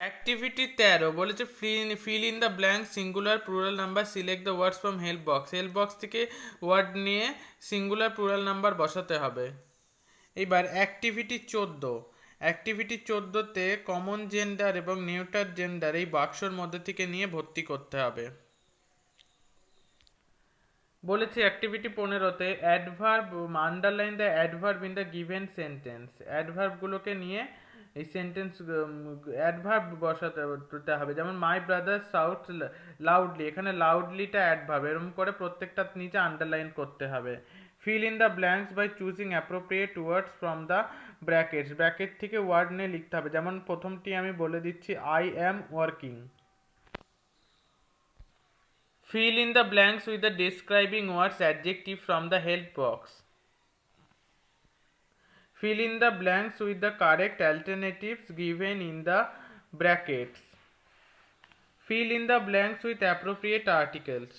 Activity 13 বলেছে fill in the blank singular plural number, select the words from help box. Help box থেকে word নিয়ে singular plural number বসাতে হবে। এবার activity 14তে কমন জেন্ডার এবং নিউটার জেন্ডার এই বাক্সর মধ্যে থেকে নিয়ে ভর্তি করতে হবে। বলেছি অ্যাক্টিভিটি 15তে adverb underline the adverb in the given sentence. অ্যাডভার্বগুলোকে নিয়ে এই সেন্টেন্স অ্যাডভার্ব বসাতে হবে, যেমন মাই ব্রাদার শাউট লাউডলি, এখানে লাউডলিটা অ্যাডভার্ব, এরকম করে প্রত্যেকটার নিচে আন্ডারলাইন করতে হবে। Fill in the blanks by choosing appropriate words from the brackets, bracket থেকে ওয়ার্ড নিয়ে লিখতে হবে। যেমন প্রথমটি আমি বলে দিচ্ছি, I am working. Fill in the blanks with the describing words adjective from the help box. Fill in the blanks with the correct alternatives given in the brackets. Fill in the blanks with appropriate articles.